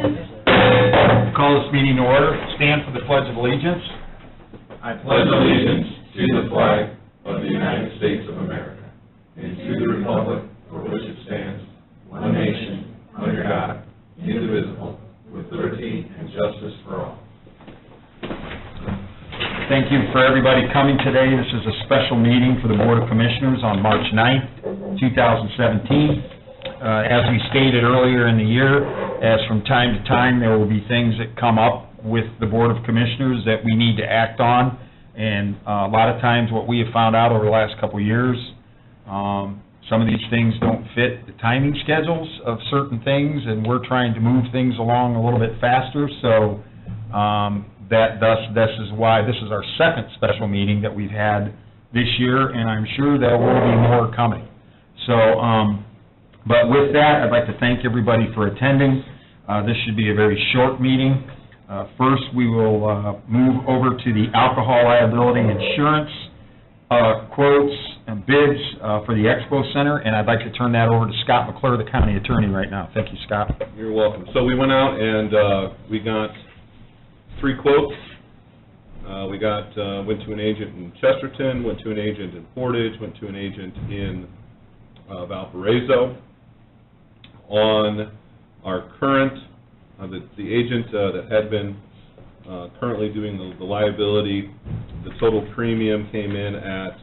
Call this meeting to order. Stand for the Pledge of Allegiance. I pledge allegiance to the flag of the United States of America and to the republic for which it stands, one nation, under God, indivisible, with liberty and justice for all. Thank you for everybody coming today. This is a special meeting for the Board of Commissioners on March 9th, 2017. As we stated earlier in the year, as from time to time there will be things that come up with the Board of Commissioners that we need to act on, and a lot of times what we have found out over the last couple of years, some of these things don't fit the timing schedules of certain things, and we're trying to move things along a little bit faster, so this is why this is our second special meeting that we've had this year, and I'm sure there will be more coming. So, but with that, I'd like to thank everybody for attending. This should be a very short meeting. First, we will move over to the alcohol liability insurance quotes and bids for the Expo Center, and I'd like to turn that over to Scott McClure, the county attorney, right now. Thank you, Scott. You're welcome. So we went out and we got 3 quotes. We went to an agent in Chesterton, went to an agent in Portage, went to an agent in Valparaiso. On our current, the agent that had been currently doing the liability, the total premium came in at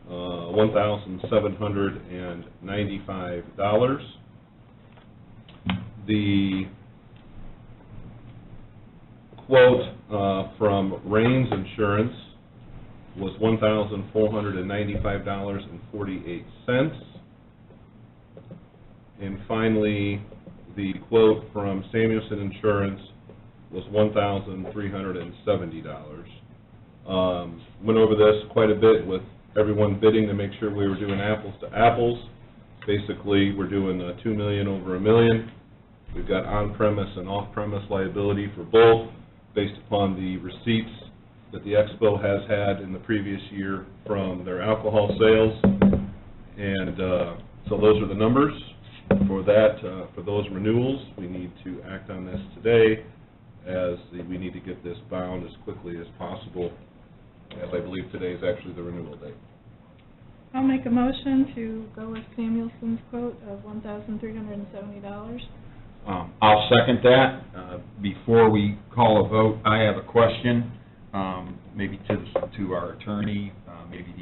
$1,795. The quote from Rains Insurance was $1,495.48. And finally, the quote from Samuelson Insurance was $1,370. Went over this quite a bit with everyone bidding to make sure we were doing apples to apples. Basically, we're doing $2 million over $1 million. We've got on-premise and off-premise liability for both, based upon the receipts that the Expo has had in the previous year from their alcohol sales. And so those are the numbers. For that, for those renewals, we need to act on this today, as we need to get this bound as quickly as possible, as I believe today is actually the renewal date. I'll make a motion to go with Samuelson's quote of $1,370. I'll second that. Before we call a vote, I have a question, maybe to our attorney, maybe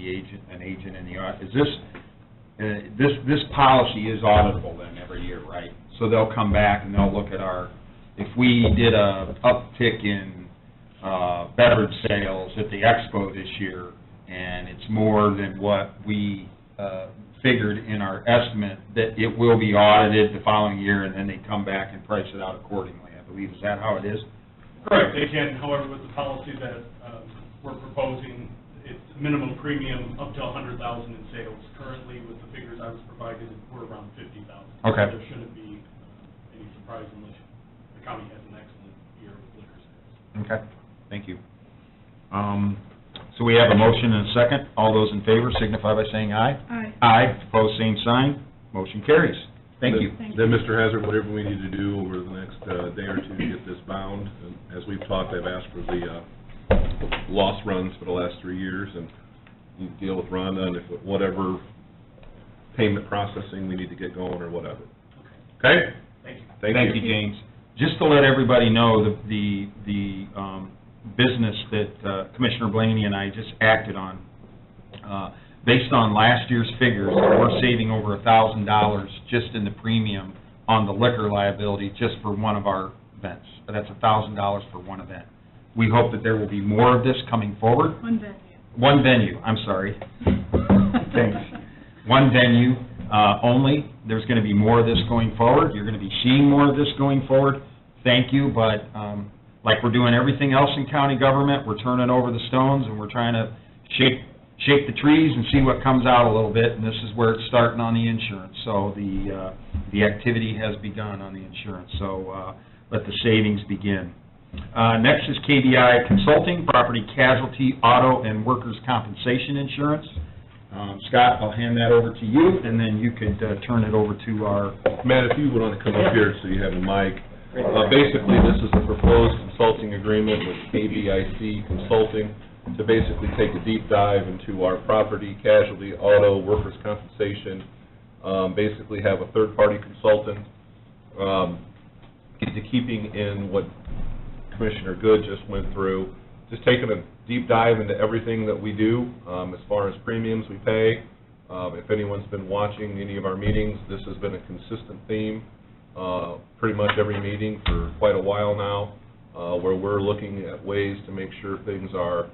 an agent in the office. This policy is auditable then every year, right? So they'll come back and they'll look at if we did a uptick in beverage sales at the Expo this year, and it's more than what we figured in our estimate, that it will be audited the following year, and then they come back and price it out accordingly, I believe. Is that how it is? Correct. They can. However, with the policy that we're proposing, it's minimum premium up to $100,000 in sales. Currently, with the figures I was provided, we're around $50,000. Okay. So there shouldn't be any surprise unless the county has an excellent year with liquor sales. Okay. Thank you. So we have a motion and a second. All those in favor signify by saying aye. Aye. Aye. Opposed, same sign. Motion carries. Thank you. Then, Mr. Hazard, whatever we need to do over the next day or two to get this bound, and as we've talked, I've asked for the loss runs for the last 3 years, and you deal with Rhonda, and if whatever payment processing we need to get going or whatever. Okay? Thank you. Thank you, James. Just to let everybody know, the business that Commissioner Blaney and I just acted on, based on last year's figures, we're saving over $1,000 just in the premium on the liquor liability just for one of our events. But that's $1,000 for one event. We hope that there will be more of this coming forward. One venue. One venue, I'm sorry. Thanks. One venue only. There's going to be more of this going forward. You're going to be seeing more of this going forward. Thank you, but like we're doing everything else in county government, we're turning over the stones and we're trying to shake the trees and see what comes out a little bit, and this is where it's starting on the insurance. So the activity has begun on the insurance, so let the savings begin. Next is KBI Consulting, Property Casualty, Auto, and Workers' Compensation Insurance. Scott, I'll hand that over to you, and then you could turn it over to our... Matt, if you would want to come up here so you have a mic. Basically, this is a proposed consulting agreement with KBIC Consulting to basically take a deep dive into our property, casualty, auto, workers' compensation, basically have a third-party consultant, into keeping in what Commissioner Good just went through, just taking a deep dive into everything that we do, as far as premiums we pay. If anyone's been watching any of our meetings, this has been a consistent theme, pretty much every meeting for quite a while now, where we're looking at ways to make sure things are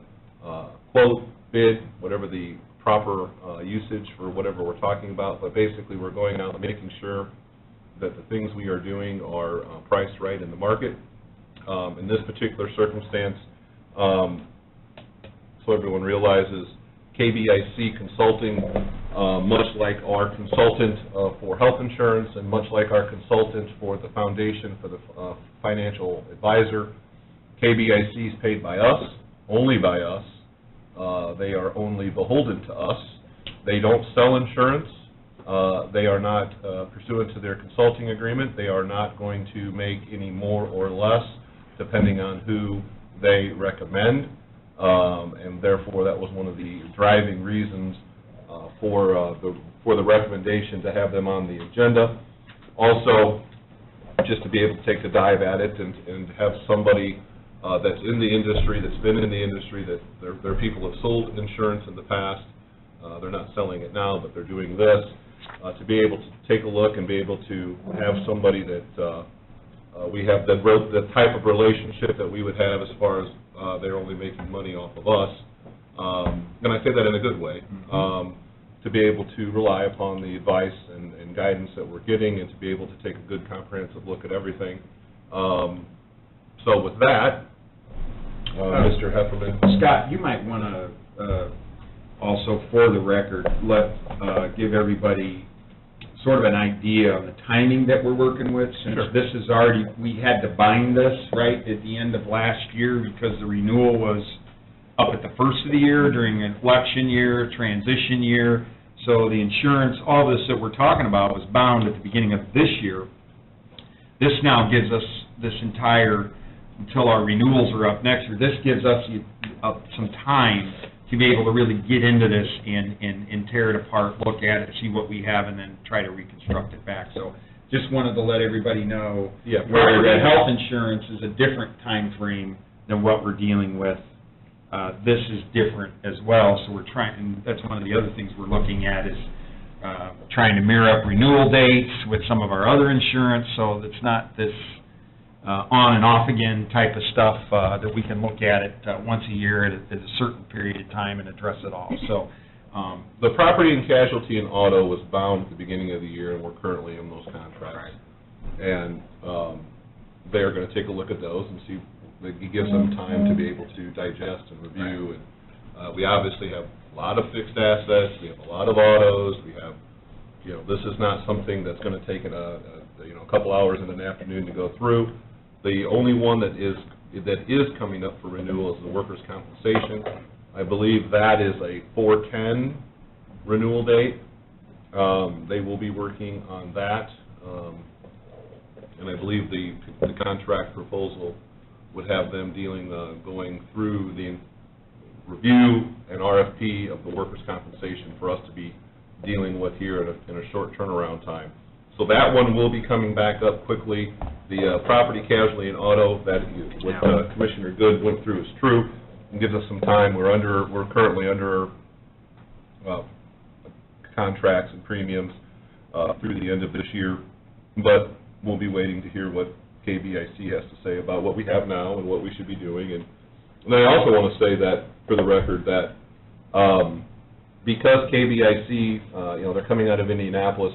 quote, bid, whatever the proper usage for whatever we're talking about, but basically we're going out and making sure that the things we are doing are priced right in the market. In this particular circumstance, so everyone realizes, KBIC Consulting, much like our consultant for health insurance and much like our consultant for the foundation for the financial advisor, KBIC is paid by us, only by us. They are only beholden to us. They don't sell insurance. They are not pursuant to their consulting agreement. They are not going to make any more or less depending on who they recommend, and therefore that was one of the driving reasons for the recommendation to have them on the agenda. Also, just to be able to take a dive at it and have somebody that's in the industry, that's been in the industry, that their people have sold insurance in the past. They're not selling it now, but they're doing this. To be able to take a look and be able to have somebody that we have the type of relationship that we would have as far as they're only making money off of us. And I say that in a good way. To be able to rely upon the advice and guidance that we're getting and to be able to take a good comprehensive look at everything. So with that, Mr. Heffernan. Scott, you might want to also, for the record, give everybody sort of an idea on the timing that we're working with, since Sure. this is already, we had to bind this, right, at the end of last year because the renewal was up at the first of the year during an election year, transition year. So the insurance, all this that we're talking about was bound at the beginning of this year. This now gives us this entire, until our renewals are up next year, this gives us some time to be able to really get into this and tear it apart, look at it, see what we have, and then try to reconstruct it back. So just wanted to let everybody know where the health insurance is a different time frame than what we're dealing with. This is different as well, so we're trying, and that's one of the other things we're looking at is trying to mirror up renewal dates with some of our other insurance, so it's not this on and off again type of stuff that we can look at it once a year at a certain period of time and address it all. So the property and casualty and auto was bound at the beginning of the year, and we're currently in those contracts. Right. And they're going to take a look at those and see. It gives them time to be able to digest and review. And we obviously have a lot of fixed assets. We have a lot of autos. We have, this is not something that's going to take a couple hours in an afternoon to go through. The only one that is coming up for renewal is the workers' compensation. I believe that is a 4/10 renewal date. They will be working on that, and I believe the contract proposal would have them going through the review and RFP of the workers' compensation for us to be dealing with here in a short turnaround time. So that one will be coming back up quickly. The property, casualty, and auto that what Commissioner Good went through is true and gives us some time. We're currently under contracts and premiums through the end of this year, but we'll be waiting to hear what KBIC has to say about what we have now and what we should be doing. And I also want to say that, for the record, that because KBIC, they're coming out of Indianapolis,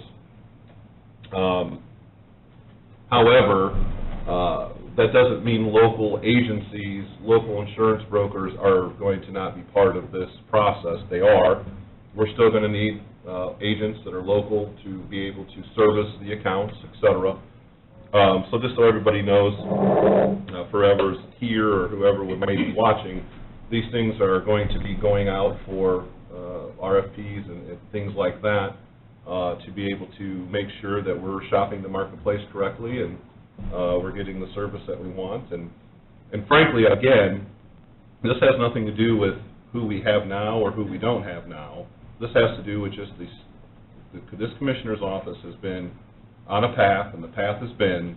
however, that doesn't mean local agencies, local insurance brokers are going to not be part of this process. They are. We're still going to need agents that are local to be able to service the accounts, et cetera. So just so everybody knows, forever's here or whoever may be watching, these things are going to be going out for RFPs and things like that to be able to make sure that we're shopping the marketplace correctly and we're getting the service that we want, and frankly, again, this has nothing to do with who we have now or who we don't have now. This has to do with just this commissioner's office has been on a path, and the path has been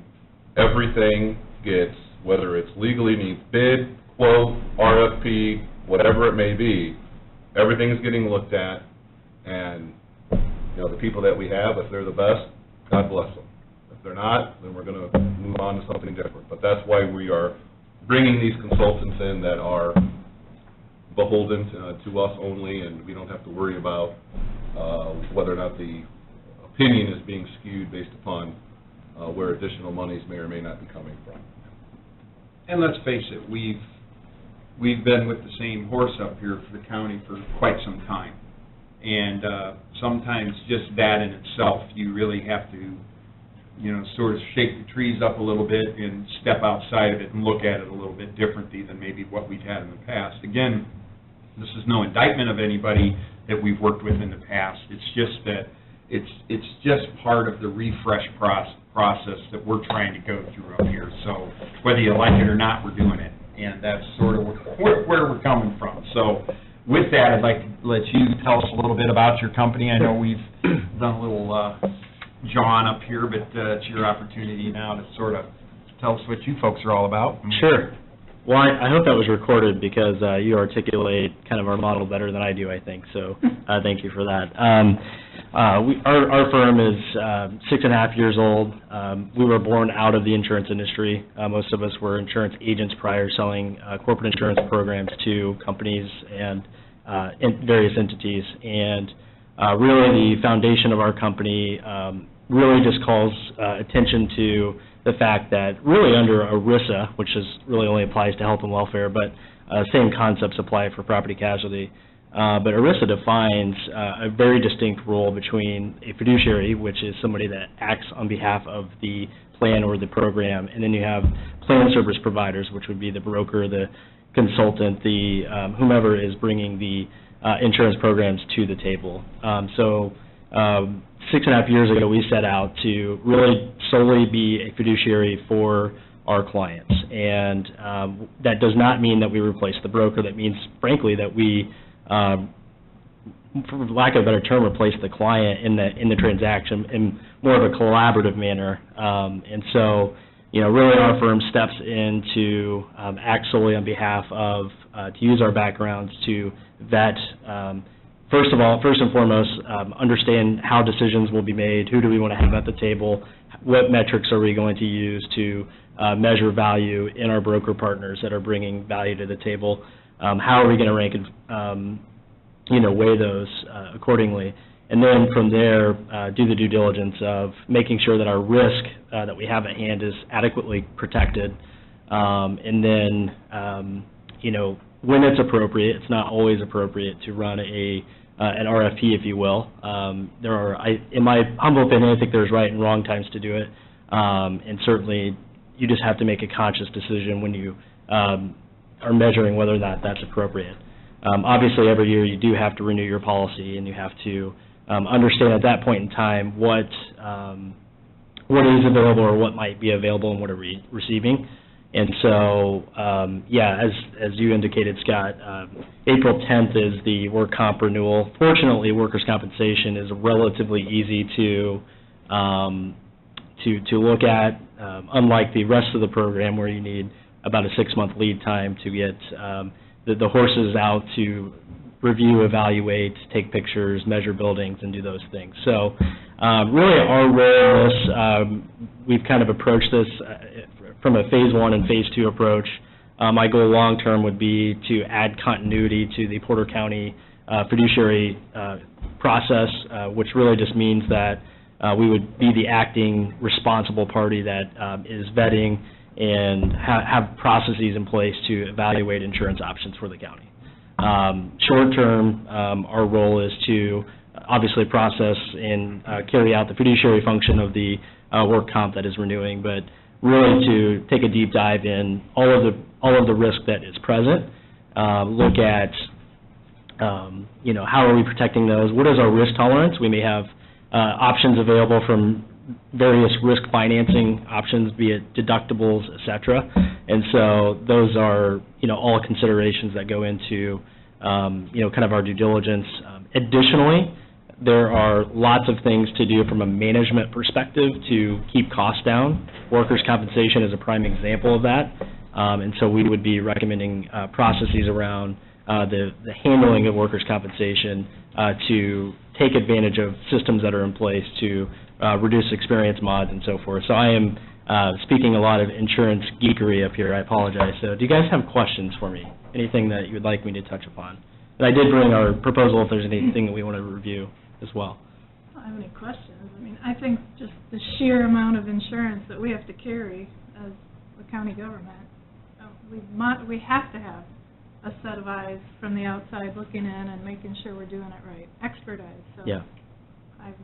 everything gets, whether it's legally needs bid, quote, RFP, whatever it may be, everything is getting looked at, and, you know, the people that we have, if they're the best, God bless them. If they're not, then we're going to move on to something different. But that's why we are bringing these consultants in that are beholden to us only, and we don't have to worry about whether or not the opinion is being skewed based upon where additional monies may or may not be coming from. And let's face it, we've been with the same horse up here for the county for quite some time. And sometimes just that in itself, you really have to, you know, sort of shake the trees up a little bit and step outside of it and look at it a little bit differently than maybe what we've had in the past. Again, this is no indictment of anybody that we've worked with in the past. It's just that it's just part of the refresh process that we're trying to go through up here. So whether you like it or not, we're doing it. And that's sort of where we're coming from. So with that, I'd like to let you tell us a little bit about your company. I know we've done a little John up here, but it's your opportunity now to sort of tell us what you folks are all about. Sure. Well, I hope that was recorded because you articulate kind of our model better than I do, I think. So thank you for that. Our firm is 6.5 years old. We were born out of the insurance industry. Most of us were insurance agents prior, selling corporate insurance programs to companies and various entities. And really the foundation of our company really just calls attention to the fact that really under ERISA, which is really only applies to health and welfare, but same concepts apply for property casualty. But ERISA defines a very distinct role between a fiduciary, which is somebody that acts on behalf of the plan or the program, and then you have plan service providers, which would be the broker, the consultant, the whomever is bringing the insurance programs to the table. 6.5 years ago, we set out to really solely be a fiduciary for our clients. And that does not mean that we replace the broker. That means, frankly, that we, for lack of a better term, replace the client in the transaction in more of a collaborative manner. And so, you know, really our firm steps in to act solely on behalf of, to use our backgrounds to vet, first and foremost, understand how decisions will be made, who do we want to have at the table, what metrics are we going to use to measure value in our broker partners that are bringing value to the table, how are we going to rank and, weigh those accordingly, and then from there do the due diligence of making sure that our risk that we have at hand is adequately protected, and then, when it's appropriate, it's not always appropriate to run an RFP, if you will. There are, in my humble opinion, I think there's right and wrong times to do it, and certainly you just have to make a conscious decision when you are measuring whether or not that's appropriate. Obviously, every year you do have to renew your policy, and you have to understand at that point in time what is available or what might be available and what are we receiving. And so, as you indicated, Scott, April 10th is the work comp renewal. Fortunately, workers' compensation is relatively easy to look at, unlike the rest of the program where you need about a 6-month lead time to get the horses out to review, evaluate, take pictures, measure buildings, and do those things. So, really, our role in this, we've kind of approached this from a phase 1 and phase 2 approach. My goal long-term would be to add continuity to the Porter County fiduciary process, which really just means that we would be the acting responsible party that is vetting and have processes in place to evaluate insurance options for the county. Short-term, our role is to obviously process and carry out the fiduciary function of the work comp that is renewing, but really to take a deep dive in all of the risk that is present, look at how are we protecting those, what is our risk tolerance. We may have options available from various risk financing options, be it deductibles, et cetera. And so those are, all considerations that go into, kind of our due diligence. Additionally, there are lots of things to do from a management perspective to keep costs down. Workers' compensation is a prime example of that. And so we would be recommending processes around the handling of workers' compensation to take advantage of systems that are in place to reduce experience mods and so forth. So I am speaking a lot of insurance geekery up here. I apologize. So do you guys have questions for me? Anything that you would like me to touch upon? And I did bring our proposal if there's anything that we want to review as well. I don't have any questions. I mean, I think just the sheer amount of insurance that we have to carry as the county government, we have to have a set of eyes from the outside looking in and making sure we're doing it right, expert eyes. So Yeah. I'm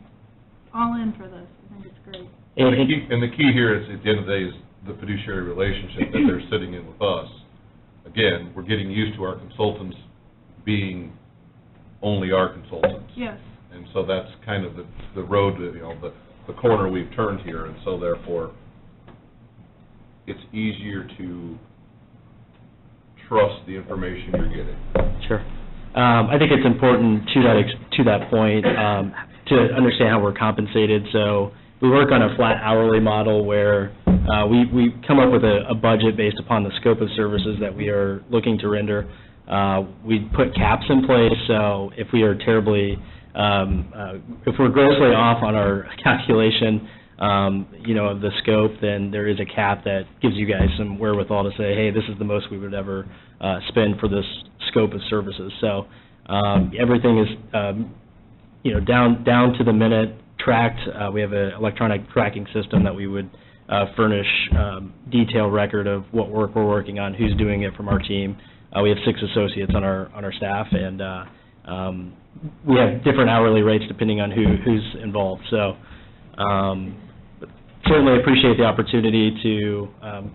all in for this. I think it's great. And the key here is, at the end of the day, is the fiduciary relationship that they're sitting in with us. Again, we're getting used to our consultants being only our consultants. Yes. And so that's kind of the road, the corner we've turned here, and so therefore, it's easier to trust the information you're getting. Sure. I think it's important to that point to understand how we're compensated. So we work on a flat hourly model where we come up with a budget based upon the scope of services that we are looking to render. We put caps in place, so if we are if we're grossly off on our calculation, of the scope, then there is a cap that gives you guys some wherewithal to say, hey, this is the most we would ever spend for this scope of services. So everything is, down to the minute tracked. We have an electronic tracking system that we would furnish detailed record of what work we're working on, who's doing it from our team. We have 6 associates on our staff, and we have different hourly rates depending on who's involved. So certainly appreciate the opportunity to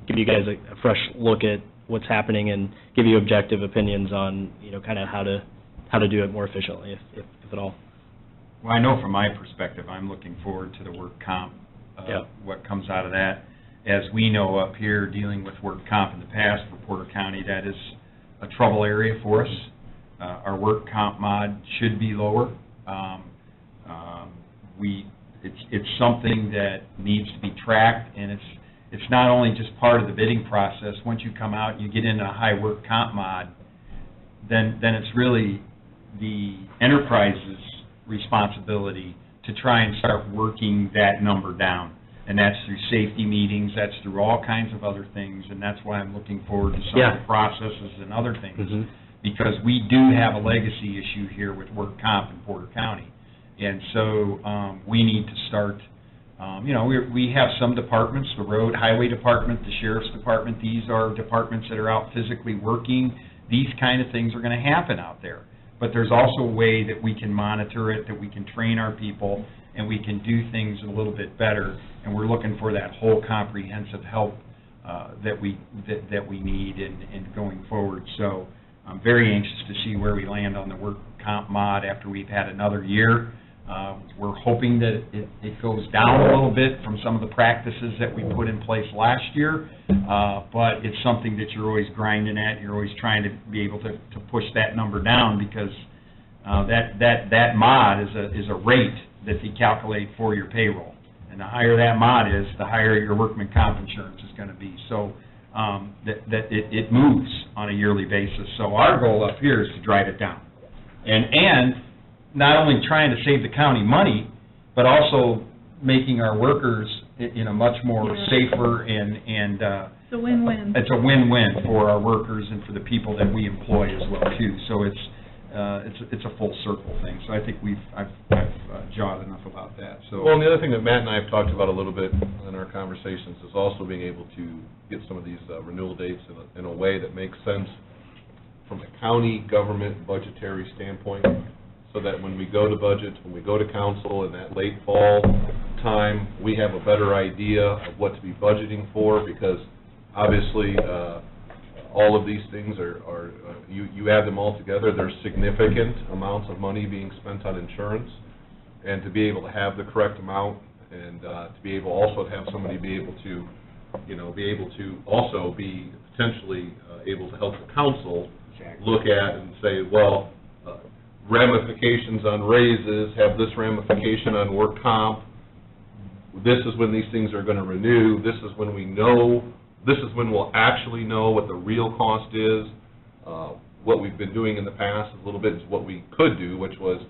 give you guys a fresh look at what's happening and give you objective opinions on, kind of how to do it more efficiently, if at all. Well, I know from my perspective, I'm looking forward to the work comp, what comes out of that. As we know up here, dealing with work comp in the past for Porter County, that is a trouble area for us. Our work comp mod should be lower. It's something that needs to be tracked, and it's not only just part of the bidding process. Once you come out, you get into a high work comp mod, then it's really the enterprise's responsibility to try and start working that number down. And that's through safety meetings, that's through all kinds of other things, and that's why I'm looking forward to some of the processes and other things, because we do have a legacy issue here with work comp in Porter County. And so we need to start, we have some departments, the road, highway department, the sheriff's department, these are departments that are out physically working. These kind of things are going to happen out there. But there's also a way that we can monitor it, that we can train our people, and we can do things a little bit better. And we're looking for that whole comprehensive help that we need in going forward. So I'm very anxious to see where we land on the work comp mod after we've had another year. We're hoping that it goes down a little bit from some of the practices that we put in place last year, but it's something that you're always grinding at. You're always trying to be able to push that number down, because that mod is a rate that they calculate for your payroll. And the higher that mod is, the higher your workman comp insurance is going to be. So it moves on a yearly basis. So our goal up here is to drive it down. And not only trying to save the county money, but also making our workers, much more safer and it's a win-win. It's a win-win for our workers and for the people that we employ as well too. So it's a full circle thing. So I think I've jawed enough about that. So well, and the other thing that Matt and I have talked about a little bit in our conversations is also being able to get some of these renewal dates in a way that makes sense from a county government budgetary standpoint, so that when we go to budget, when we go to council in that late fall time, we have a better idea of what to be budgeting for, because obviously all of these things are you add them all together, there's significant amounts of money being spent on insurance, and to be able to have the correct amount and to be able also to have somebody be able to, also be potentially able to help the council look at and say, well, ramifications on raises, have this ramification on work comp, this is when these things are going to renew, this is when we'll actually know what the real cost is. What we've been doing in the past a little bit is what we could do, which was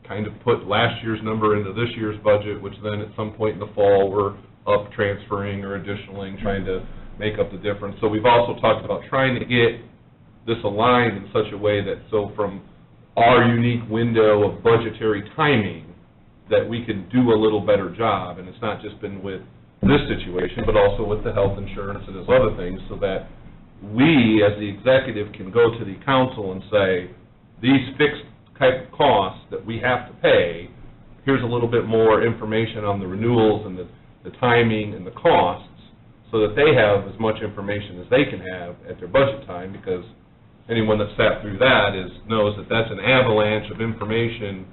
kind of put last year's number into this year's budget, which then at some point in the fall we're up transferring or additionaling, trying to make up the difference. So we've also talked about trying to get this aligned in such a way that, so from our unique window of budgetary timing, that we can do a little better job, and it's not just been with this situation, but also with the health insurance and those other things, so that we, as the executive, can go to the council and say, these fixed type of costs that we have to pay, here's a little bit more information on the renewals and the timing and the costs, so that they have as much information as they can have at their budget time, because anyone that sat through that knows that that's an avalanche of information,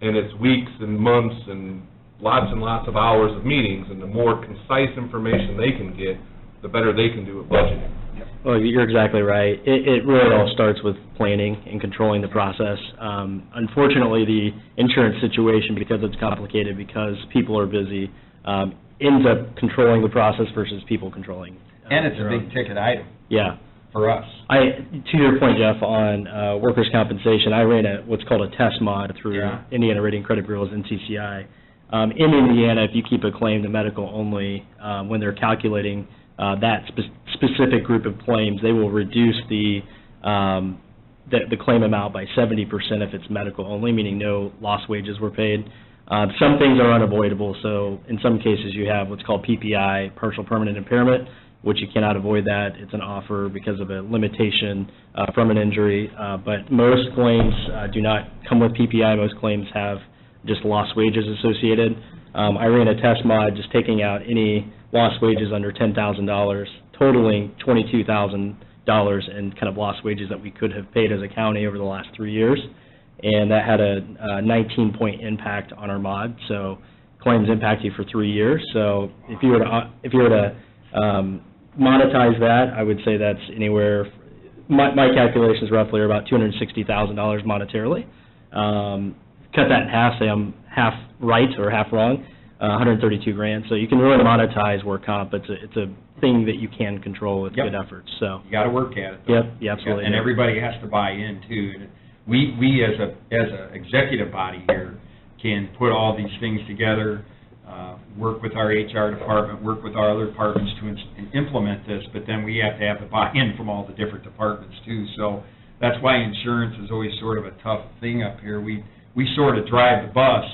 and it's weeks and months and lots of hours of meetings, and the more concise information they can get, the better they can do at budgeting. Well, you're exactly right. It really all starts with planning and controlling the process. Unfortunately, the insurance situation, because it's complicated, because people are busy, ends up controlling the process versus people controlling. And it's a big-ticket item. Yeah. For us. To your point, Jeff, on workers' compensation, I ran what's called a test mod through Indiana Rating Credit Bureau's NCCI. In Indiana, if you keep a claim to medical only, when they're calculating that specific group of claims, they will reduce the claim amount by 70% if it's medical only, meaning no lost wages were paid. Some things are unavoidable, so in some cases you have what's called PPI, partial permanent impairment, which you cannot avoid that. It's an offer because of a limitation from an injury, but most claims do not come with PPI. Most claims have just lost wages associated. I ran a test mod just taking out any lost wages under $10,000, totaling $22,000 in kind of lost wages that we could have paid as a county over the last 3 years, and that had a 19-point impact on our mod. So claims impact you for 3 years. So if you were to monetize that, I would say that's anywhere. My calculations roughly are about $260,000 monetarily. Cut that in half, say I'm half right or half wrong, $132,000. So you can really monetize work comp. It's a thing that you can control with good efforts. So you got to work at it, though. Yep, yeah, absolutely. And everybody has to buy in too. We as a executive body here can put all these things together, work with our HR department, work with our other departments to implement this, but then we have to have the buy-in from all the different departments too. So that's why insurance is always sort of a tough thing up here. We sort of drive the bus,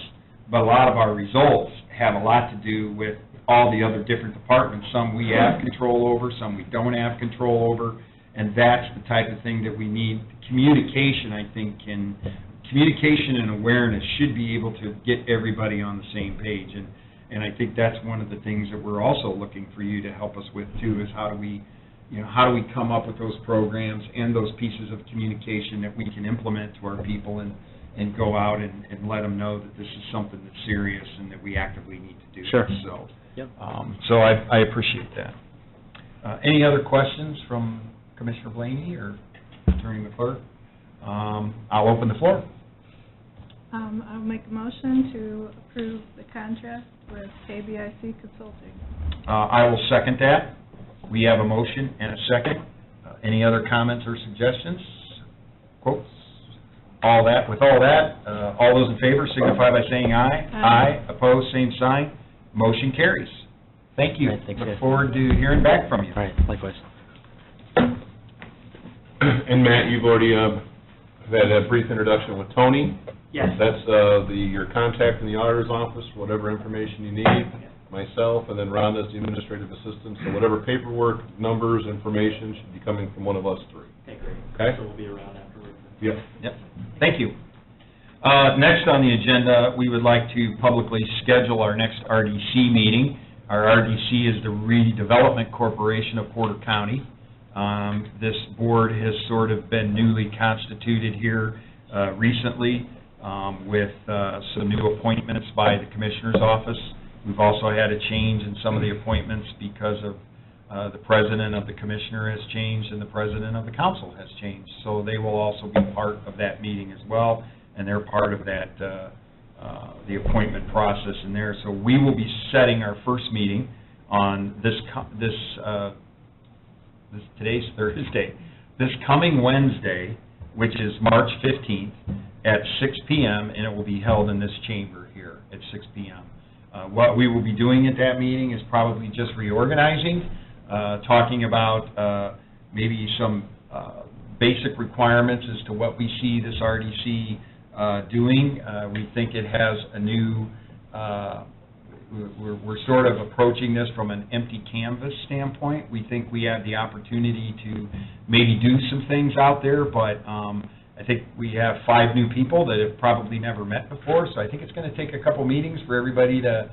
but a lot of our results have a lot to do with all the other different departments. Some we have control over, some we don't have control over, and that's the type of thing that we need. Communication, I think, communication and awareness should be able to get everybody on the same page, and I think that's one of the things that we're also looking for you to help us with too, is how do we come up with those programs and those pieces of communication that we can implement to our people and go out and let them know that this is something that's serious and that we actively need to do. Sure. So, yep. So I appreciate that. Any other questions from Commissioner Blaney or Attorney McClure? I'll open the floor. I'll make a motion to approve the contract with KBIC Consulting. I will second that. We have a motion and a second. Any other comments or suggestions? Quotes? All that. With all that, all those in favor signify by saying aye. Aye. Opposed, same sign. Motion carries. Thank you. All right, thanks, Look guys. forward to hearing back from you. All right, likewise. And Matt, you've already had a brief introduction with Tony. Yes. That's your contact in the auditor's office, whatever information you need, myself, and then Rhonda's the administrative assistant, so whatever paperwork, numbers, information should be coming from one of us three. Okay, great. Okay? So we'll be around afterwards. Yep. Yep. Thank you. Next on the agenda, we would like to publicly schedule our next RDC meeting. Our RDC is the Redevelopment Corporation of Porter County. This board has sort of been newly constituted here recently with some new appointments by the Commissioner's Office. We've also had a change in some of the appointments because of the president of the commissioner has changed and the president of the council has changed. So they will also be part of that meeting as well, and they're part of that, the appointment process in there. So we will be setting our first meeting on today's Thursday, this coming Wednesday, which is March 15th, at 6 p.m., and it will be held in this chamber here at 6 p.m. What we will be doing at that meeting is probably just reorganizing, talking about maybe some basic requirements as to what we see this RDC doing. We think it has a new, we're sort of approaching this from an empty canvas standpoint. We think we have the opportunity to maybe do some things out there, but I think we have 5 new people that have probably never met before, so I think it's going to take a couple meetings for everybody to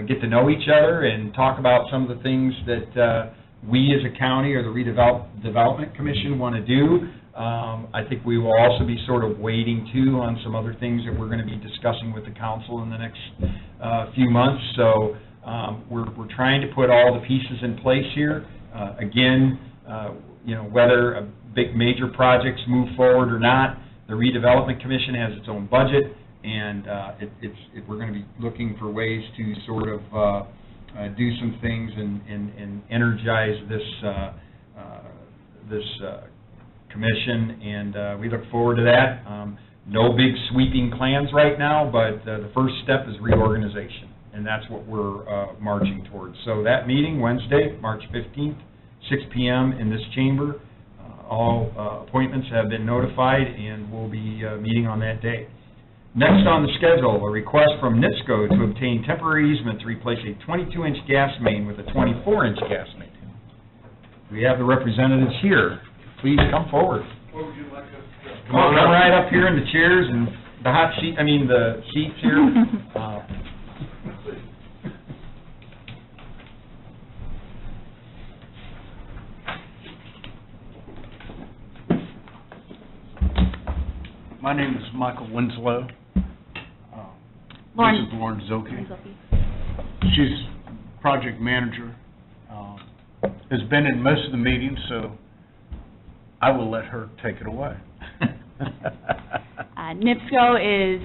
get to know each other and talk about some of the things that we as a county or the Redevelopment Commission want to do. I think we will also be sort of waiting, too, on some other things that we're going to be discussing with the council in the next few months. So we're trying to put all the pieces in place here. Again, whether a big major projects move forward or not, the Redevelopment Commission has its own budget, and we're going to be looking for ways to sort of do some things and energize this commission, and we look forward to that. No big sweeping plans right now, but the first step is reorganization, and that's what we're marching towards. So that meeting, Wednesday, March 15th, 6 p.m. in this chamber. All appointments have been notified, and we'll be meeting on that day. Next on the schedule, a request from NIPSCO to obtain temporary easement to replace a 22-inch gas main with a 24-inch gas main. We have the representatives here. Please come forward. What would you like us to? Come on right up here in the chairs and the seats here. My name is Michael Winslow. Lauren. This is Lauren Zilke. She's project manager. Has been in most of the meetings, so I will let her take it away. NIPSCO is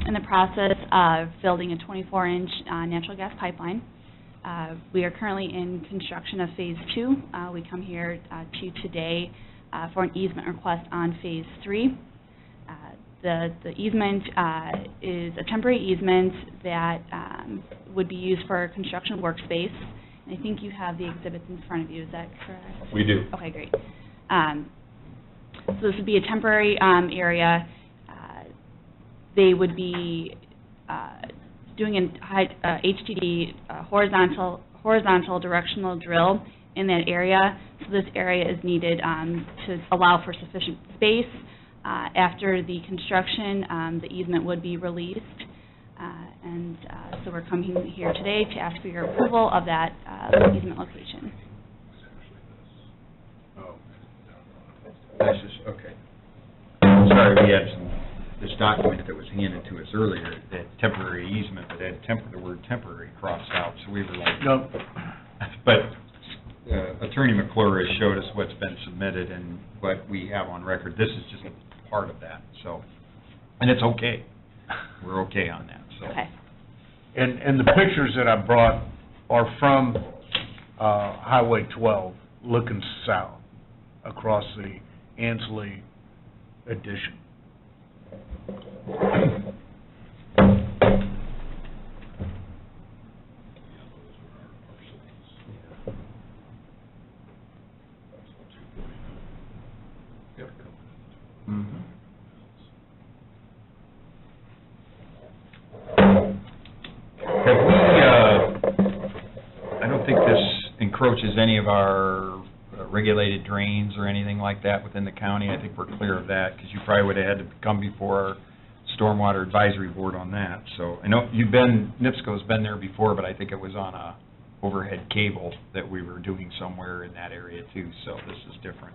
in the process of building a 24-inch natural gas pipeline. We are currently in construction of Phase 2. We come here to you today for an easement request on Phase 3. The easement is a temporary easement that would be used for construction workspace. And I think you have the exhibits in front of you. Is that correct? We do. Okay, great. So this would be a temporary area. They would be doing an HDD horizontal directional drill in that area. So this area is needed to allow for sufficient space. After the construction, the easement would be released. So we're coming here today to ask for your approval of that easement location. That's just, okay. Sorry, we had this document that was handed to us earlier, that temporary easement, but had the word temporary crossed out, so we were like... No. But Attorney McClure has showed us what's been submitted and what we have on record. This is just a part of that, so, and it's okay. We're okay on that, so. Okay. And the pictures that I brought are from Highway 12, looking south across the Ansley addition. Have we, I don't think this encroaches any of our regulated drains or anything like that within the county. I think we're clear of that, because you probably would have had to come before our Stormwater Advisory Board on that. So I know NIPSCO's been there before, but I think it was on a overhead cable that we were doing somewhere in that area too, so this is different.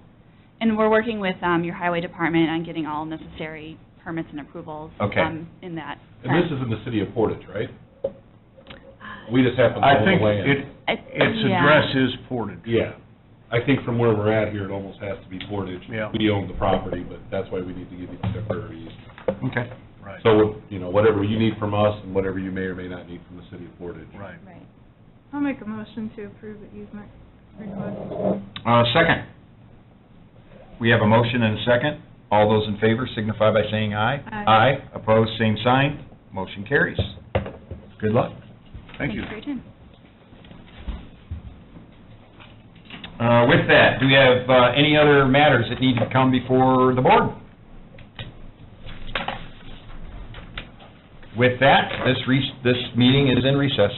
And we're working with your highway department on getting all necessary permits and approvals Okay. in that. And this is in the city of Portage, right? We just happen to I own think the land. its Yeah. address is Portage. Yeah. I think from where we're at here, it almost has to be Portage. Yeah. We own the property, but that's why we need to give you the temporary easement. Okay. Right, So, you know, whatever you need from us and whatever you may or may not need from the city of Portage. right. Right. I'll make a motion to approve the easement request. Second. We have a motion and a second. All those in favor signify by saying aye. Aye. Aye. Opposed, same sign. Motion carries. Good luck. Thank you. Thanks for your time. With that, do we have any other matters that need to come before the board? With that, this meeting is in recess.